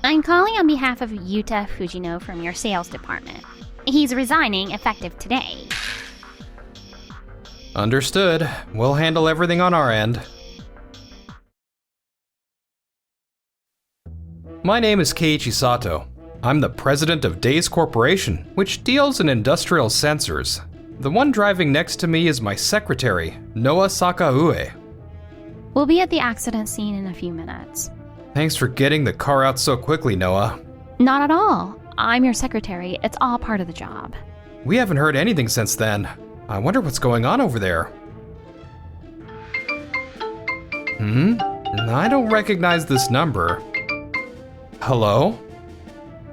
I'm calling on behalf of Yuta Fujino from your sales department. He's resigning effective today. Understood. We'll handle everything on our end. My name is Keiichi Sato. I'm the president of DAYS Corporation, which deals in industrial sensors. The one driving next to me is my secretary, Noa Sakaue. We'll be at the accident scene in a few minutes. Thanks for getting the car out so quickly, Noa. Not at all. I'm your secretary. It's all part of the job. We haven't heard anything since then. I wonder what's going on over there. I don't recognize this number. Hello?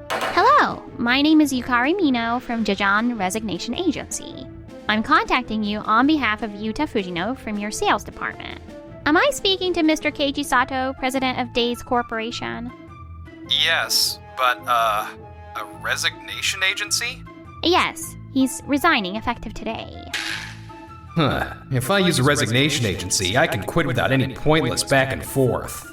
Hello, my name is Yukari Mino from Jajan Resignation Agency. I'm contacting you on behalf of Yuta Fujino from your sales department. Am I speaking to Mr. Keiichi Sato, president of DAYS Corporation? Yes, but, a resignation agency? Yes, he's resigning effective today. If I use a resignation agency, I can quit without any pointless back and forth.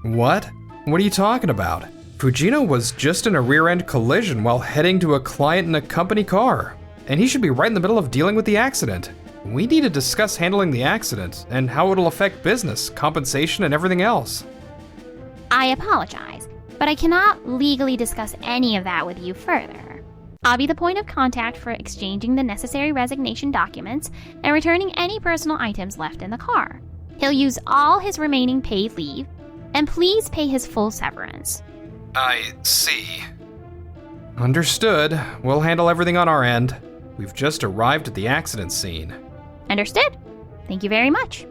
What? What are you talking about? Fujino was just in a rear-end collision while heading to a client in a company car, and he should be right in the middle of dealing with the accident. We need to discuss handling the accident and how it'll affect business, compensation, and everything else. I apologize, but I cannot legally discuss any of that with you further. I'll be the point of contact for exchanging the necessary resignation documents and returning any personal items left in the car. He'll use all his remaining paid leave, and please pay his full severance. I see. Understood. We'll handle everything on our end. We've just arrived at the accident scene. Understood. Thank you very much.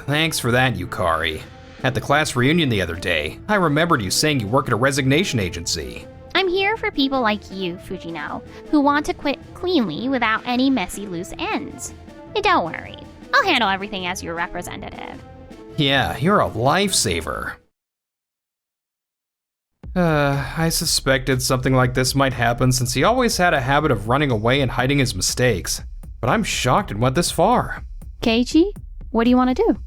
Thanks for that, Yukari. At the class reunion the other day, I remembered you saying you work at a resignation agency. I'm here for people like you, Fujino, who want to quit cleanly without any messy loose ends. Don't worry. I'll handle everything as your representative. Yeah, you're a lifesaver. I suspected something like this might happen since he always had a habit of running away and hiding his mistakes. But I'm shocked it went this far. Keiichi, what do you want to do?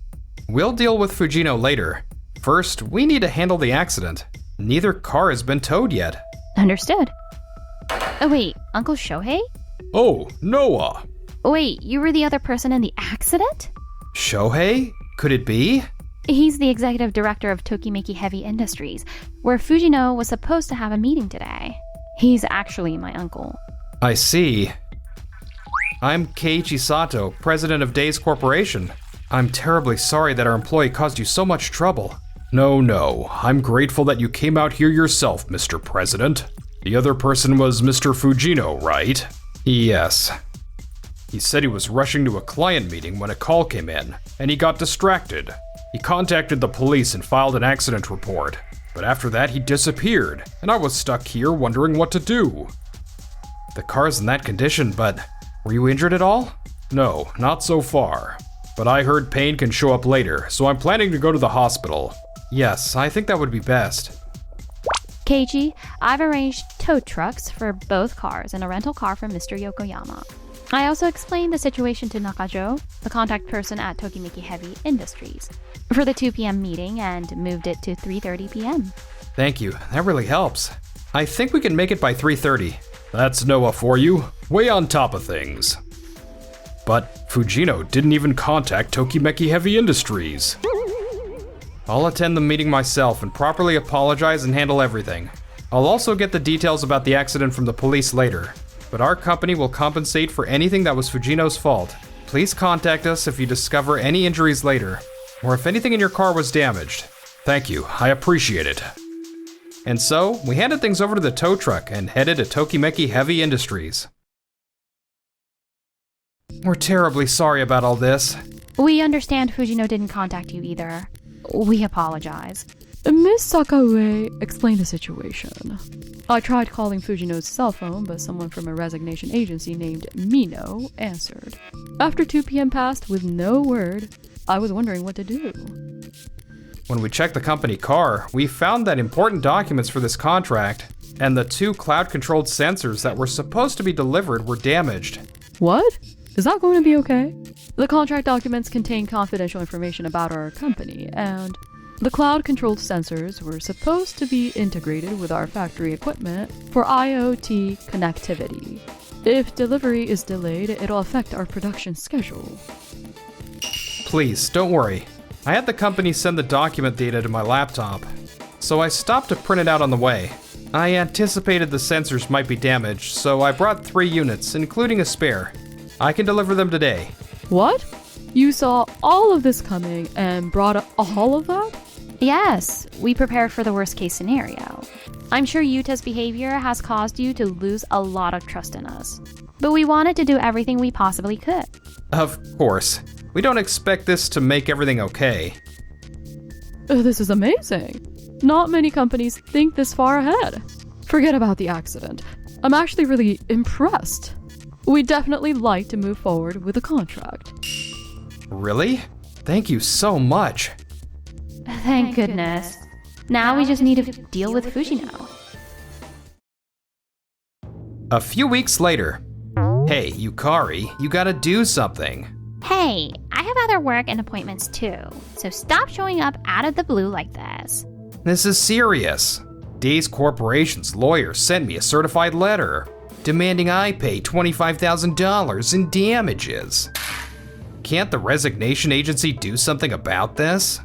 We'll deal with Fujino later. First, we need to handle the accident. Neither car has been towed yet. Understood. Oh wait, Uncle Shohei? Oh, Noah! Wait, you were the other person in the accident? Shohei? Could it be? He's the executive director of Tokimeki Heavy Industries, where Fujino was supposed to have a meeting today. He's actually my uncle. I see. I'm Keiichi Sato, president of DAYS Corporation. I'm terribly sorry that our employee caused you so much trouble. No, I'm grateful that you came out here yourself, Mr. President. The other person was Mr. Fujino, right? Yes. He said he was rushing to a client meeting when a call came in, and he got distracted. He contacted the police and filed an accident report, but after that he disappeared, and I was stuck here wondering what to do. The car's in that condition, but were you injured at all? No, not so far. But I heard pain can show up later, so I'm planning to go to the hospital. Yes, I think that would be best. Keiichi, I've arranged tow trucks for both cars and a rental car from Mr. Yokoyama. I also explained the situation to Nakajo, the contact person at Tokimeki Heavy Industries, for the 2 p.m. meeting and moved it to 3:30 p.m. Thank you, that really helps. I think we can make it by 3:30. That's Noah for you, way on top of things. But Fujino didn't even contact Tokimeki Heavy Industries. I'll attend the meeting myself and properly apologize and handle everything. I'll also get the details about the accident from the police later. But our company will compensate for anything that was Fujino's fault. Please contact us if you discover any injuries later, or if anything in your car was damaged. Thank you, I appreciate it. And so, we handed things over to the tow truck and headed to Tokimeki Heavy Industries. We're terribly sorry about all this. We understand Fujino didn't contact you either. We apologize. Miss Sakaue explained the situation. I tried calling Fujino's cell phone, but someone from a resignation agency named Mino answered. After 2 p.m. passed with no word, I was wondering what to do. When we checked the company car, we found that important documents for this contract and the 2 cloud-controlled sensors that were supposed to be delivered were damaged. What? Is that going to be okay? The contract documents contain confidential information about our company, and The cloud-controlled sensors were supposed to be integrated with our factory equipment for IoT connectivity. If delivery is delayed, it'll affect our production schedule. Please, don't worry. I had the company send the document data to my laptop, so I stopped to print it out on the way. I anticipated the sensors might be damaged, so I brought 3 units, including a spare. I can deliver them today. What? You saw all of this coming and brought all of that? Yes, we prepared for the worst case scenario. I'm sure Yuta's behavior has caused you to lose a lot of trust in us, but we wanted to do everything we possibly could. Of course. We don't expect this to make everything okay. This is amazing. Not many companies think this far ahead. Forget about the accident. I'm actually really impressed. We'd definitely like to move forward with the contract. Really? Thank you so much. Thank goodness. Now we just need to deal with Fujino. A few weeks later. Hey, Yukari, you gotta do something. Hey, I have other work and appointments too, so stop showing up out of the blue like this. This is serious. Days Corporation's lawyer sent me a certified letter demanding I pay $25,000 in damages. Can't the resignation agency do something about this?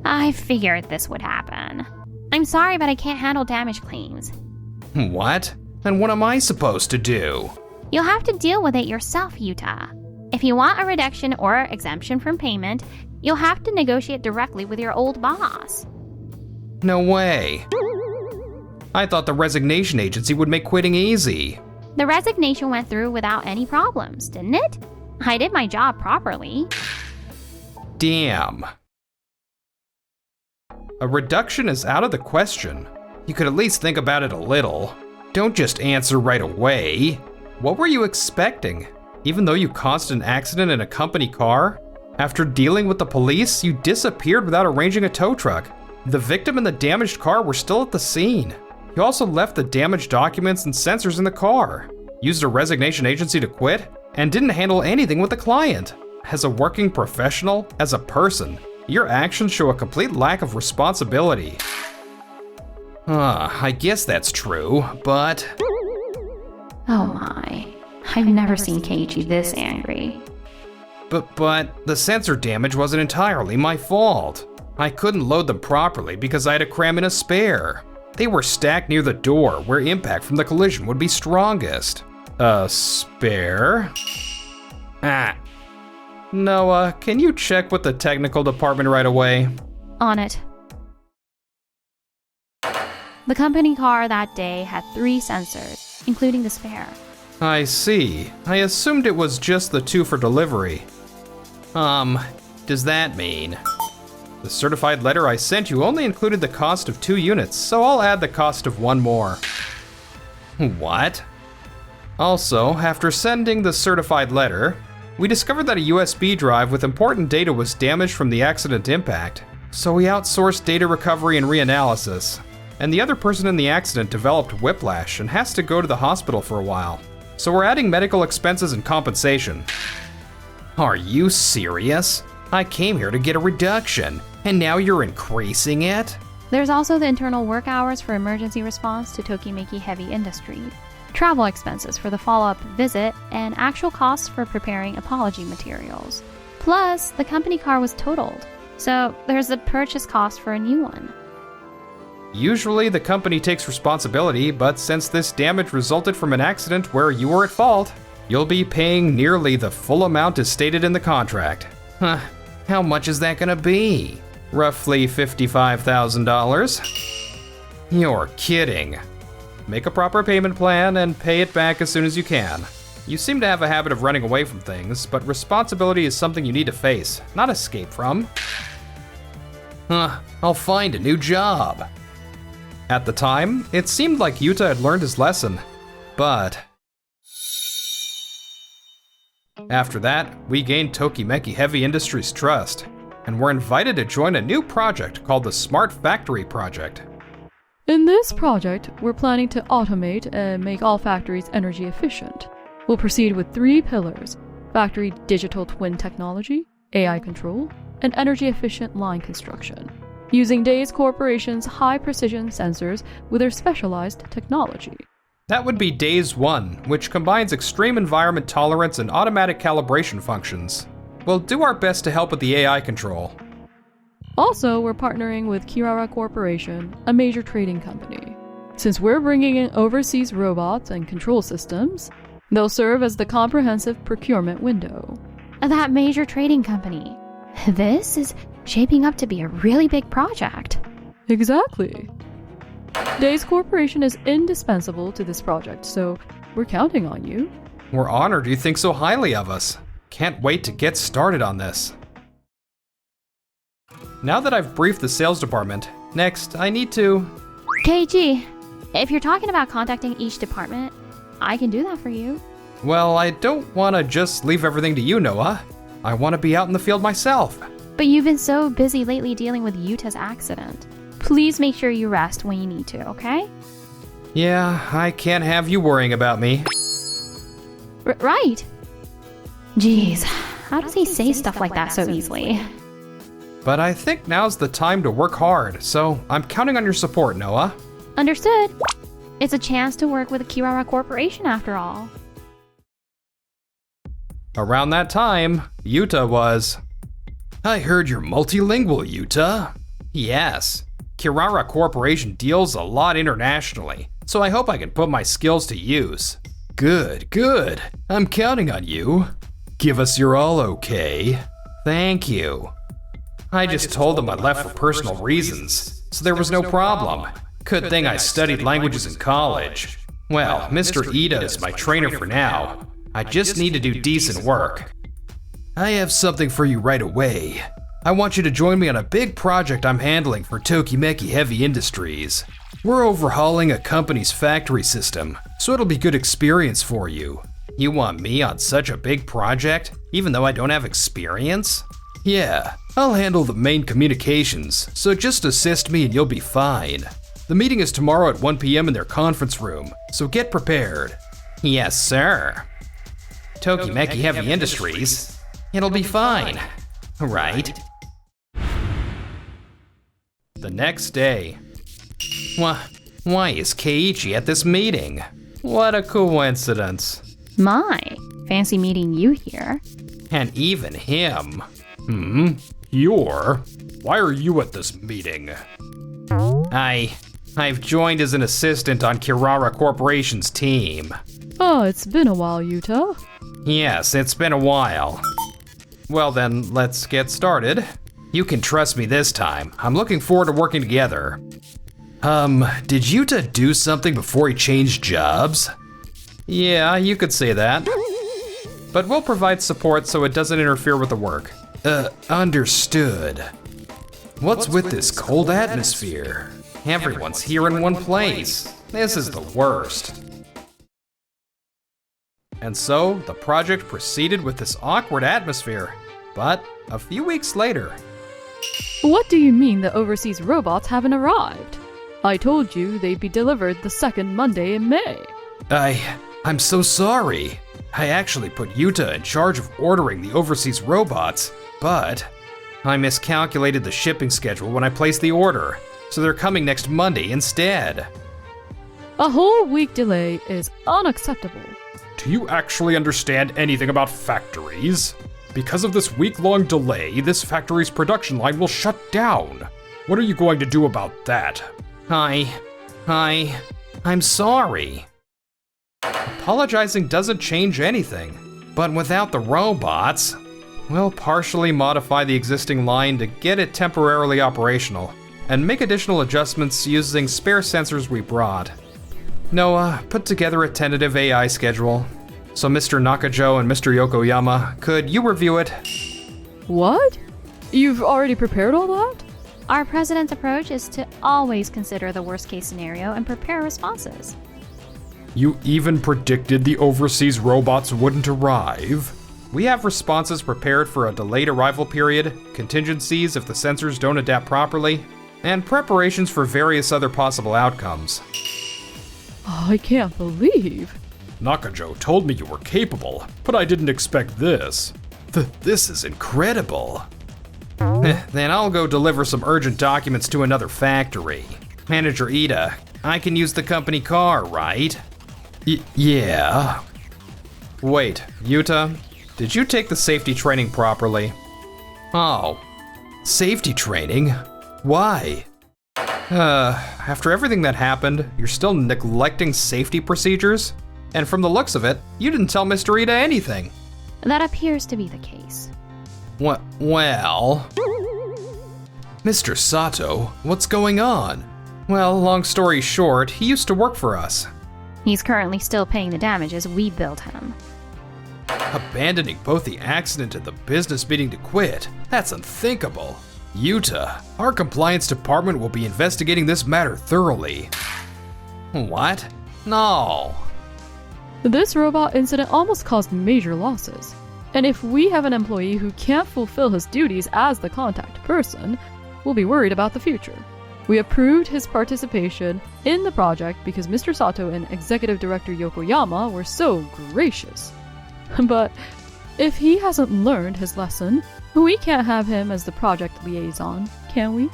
I figured this would happen. I'm sorry, but I can't handle damage claims. What? Then what am I supposed to do? You'll have to deal with it yourself, Yuta. If you want a reduction or exemption from payment, you'll have to negotiate directly with your old boss. No way. I thought the resignation agency would make quitting easy. The resignation went through without any problems, didn't it? I did my job properly. Damn. A reduction is out of the question. You could at least think about it a little. Don't just answer right away. What were you expecting? Even though you caused an accident in a company car? After dealing with the police, you disappeared without arranging a tow truck. The victim and the damaged car were still at the scene. You also left the damaged documents and sensors in the car, used a resignation agency to quit, and didn't handle anything with the client. As a working professional, as a person, your actions show a complete lack of responsibility. I guess that's true, but... Oh my. I've never seen Keiichi this angry. But the sensor damage wasn't entirely my fault. I couldn't load them properly because I had to cram in a spare. They were stacked near the door where impact from the collision would be strongest. A spare? Noah, can you check with the technical department right away? On it. The company car that day had 3 sensors, including the spare. I see. I assumed it was just the 2 for delivery. Does that mean? The certified letter I sent you only included the cost of 2 units, so I'll add the cost of 1 more. What? Also, after sending the certified letter, we discovered that a USB drive with important data was damaged from the accident impact, so we outsourced data recovery and reanalysis. And the other person in the accident developed whiplash and has to go to the hospital for a while. So we're adding medical expenses and compensation. Are you serious? I came here to get a reduction, and now you're increasing it? There's also the internal work hours for emergency response to Tokimeki Heavy Industry, travel expenses for the follow-up visit, and actual costs for preparing apology materials. Plus, the company car was totaled, so there's the purchase cost for a new one. Usually the company takes responsibility, but since this damage resulted from an accident where you were at fault, you'll be paying nearly the full amount as stated in the contract. How much is that gonna be? Roughly $55,000? You're kidding. Make a proper payment plan and pay it back as soon as you can. You seem to have a habit of running away from things, but responsibility is something you need to face, not escape from. I'll find a new job. At the time, it seemed like Yuta had learned his lesson, but... After that, we gained Tokimeki Heavy Industries' trust, and were invited to join a new project called the Smart Factory Project. In this project, we're planning to automate and make all factories energy efficient. We'll proceed with 3 pillars: factory digital twin technology, AI control, and energy efficient line construction. using Days Corporation's high-precision sensors with their specialized technology. That would be Days 1, which combines extreme environment tolerance and automatic calibration functions. We'll do our best to help with the AI control. Also, we're partnering with Kirara Corporation, a major trading company. Since we're bringing in overseas robots and control systems, they'll serve as the comprehensive procurement window. That major trading company. This is shaping up to be a really big project. Exactly. Days Corporation is indispensable to this project, so we're counting on you. We're honored you think so highly of us. Can't wait to get started on this. Now that I've briefed the sales department, next I need to... KG, if you're talking about contacting each department, I can do that for you. Well, I don't want to just leave everything to you, Noah. I want to be out in the field myself. But you've been so busy lately dealing with Yuta's accident. Please make sure you rest when you need to, okay? Yeah, I can't have you worrying about me. Right. Jeez, how does he say stuff like that so easily? But I think now's the time to work hard, so I'm counting on your support, Noah. Understood. It's a chance to work with the Kirara Corporation after all. Around that time, Yuta was... I heard you're multilingual, Yuta. Yes. Kirara Corporation deals a lot internationally, so I hope I can put my skills to use. Good, good. I'm counting on you. Give us your all okay. Thank you. I just told them I left for personal reasons, so there was no problem. Good thing I studied languages in college. Well, Mr. Ida is my trainer for now. I just need to do decent work. I have something for you right away. I want you to join me on a big project I'm handling for Tokimeki Heavy Industries. We're overhauling a company's factory system, so it'll be good experience for you. You want me on such a big project, even though I don't have experience? Yeah, I'll handle the main communications, so just assist me and you'll be fine. The meeting is tomorrow at 1 p.m. in their conference room, so get prepared. Yes, sir. Tokimeki Heavy Industries. It'll be fine. Right? The next day. Why is Keiichi at this meeting? What a coincidence. My, fancy meeting you here. And even him. Why are you at this meeting? I've joined as an assistant on Kirara Corporation's team. Oh, it's been a while, Yuta. Yes, it's been a while. Well then, let's get started. You can trust me this time. I'm looking forward to working together. Did Yuta do something before he changed jobs? Yeah, you could say that. But we'll provide support so it doesn't interfere with the work. Understood. What's with this cold atmosphere? Everyone's here in one place. This is the worst. And so, the project proceeded with this awkward atmosphere. But a few weeks later... What do you mean the overseas robots haven't arrived? I told you they'd be delivered the second Monday in May. I'm so sorry. I actually put Yuta in charge of ordering the overseas robots, but I miscalculated the shipping schedule when I placed the order, so they're coming next Monday instead. A whole week delay is unacceptable. Do you actually understand anything about factories? Because of this week-long delay, this factory's production line will shut down. What are you going to do about that? I'm sorry. Apologizing doesn't change anything, but without the robots, we'll partially modify the existing line to get it temporarily operational, and make additional adjustments using spare sensors we brought. Noah, put together a tentative AI schedule. So Mr. Nakajo and Mr. Yokoyama, could you review it? What? You've already prepared all that? Our president's approach is to always consider the worst-case scenario and prepare responses. You even predicted the overseas robots wouldn't arrive? We have responses prepared for a delayed arrival period, contingencies if the sensors don't adapt properly, and preparations for various other possible outcomes. Oh, I can't believe. Nakajo told me you were capable, but I didn't expect this. This is incredible. Then I'll go deliver some urgent documents to another factory. Manager Ida, I can use the company car, right? Yeah. Wait, Yuta, did you take the safety training properly? Oh, safety training? Why? After everything that happened, you're still neglecting safety procedures? And from the looks of it, you didn't tell Mr. Ida anything. That appears to be the case. Well, Mr. Sato, what's going on? Well, long story short, he used to work for us. He's currently still paying the damages we billed him. Abandoning both the accident and the business meeting to quit? That's unthinkable. Yuta, our compliance department will be investigating this matter thoroughly. What? No. This robot incident almost caused major losses. And if we have an employee who can't fulfill his duties as the contact person, we'll be worried about the future. We approved his participation in the project because Mr. Sato and Executive Director Yokoyama were so gracious. But if he hasn't learned his lesson, we can't have him as the project liaison, can we?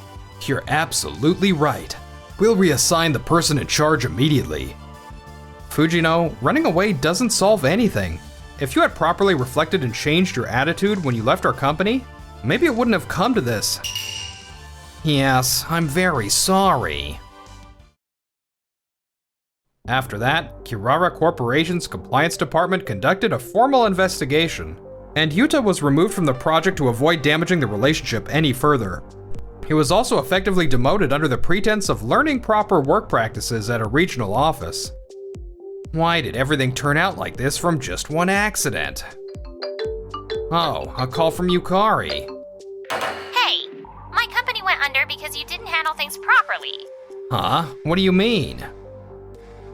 You're absolutely right. We'll reassign the person in charge immediately. Fujino, running away doesn't solve anything. If you had properly reflected and changed your attitude when you left our company, maybe it wouldn't have come to this. Yes, I'm very sorry. After that, Kirara Corporation's compliance department conducted a formal investigation, and Yuta was removed from the project to avoid damaging the relationship any further. He was also effectively demoted under the pretense of learning proper work practices at a regional office. Why did everything turn out like this from just one accident? Oh, a call from Yukari. Hey, my company went under because you didn't handle things properly. Huh? What do you mean?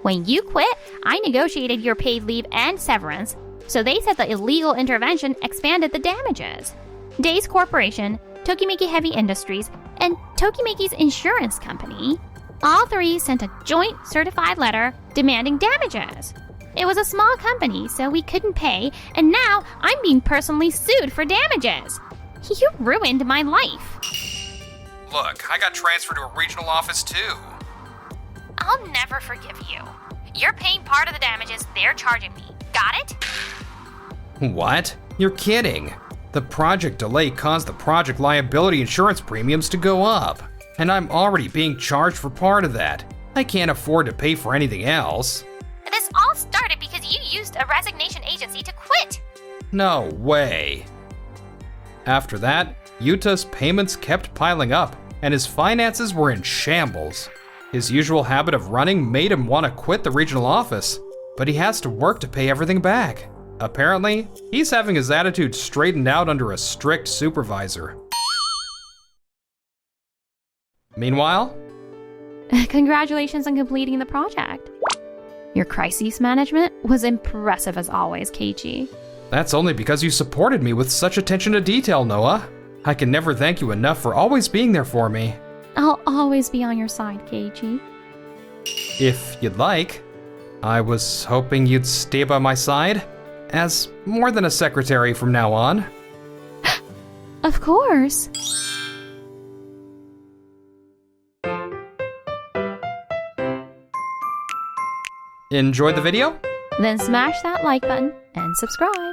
When you quit, I negotiated your paid leave and severance, so they said the illegal intervention expanded the damages. Days Corporation, Tokimeki Heavy Industries, and Tokimeki's insurance company, all three sent a joint certified letter demanding damages. It was a small company, so we couldn't pay, and now I'm being personally sued for damages. You ruined my life. Look, I got transferred to a regional office too. I'll never forgive you. You're paying part of the damages they're charging me. Got it? What? You're kidding. The project delay caused the project liability insurance premiums to go up, and I'm already being charged for part of that. I can't afford to pay for anything else. This all started because you used a resignation agency to quit. No way. After that, Yuta's payments kept piling up, and his finances were in shambles. His usual habit of running made him want to quit the regional office, but he has to work to pay everything back. Apparently, he's having his attitude straightened out under a strict supervisor. Meanwhile, Congratulations on completing the project. Your crisis management was impressive as always, Keiichi. that's only because you supported me with such attention to detail, Noah. I can never thank you enough for always being there for me. I'll always be on your side, Keiichi. If you'd like. I was hoping you'd stay by my side, as more than a secretary from now on. Of course. Enjoyed the video? Then smash that like button and subscribe.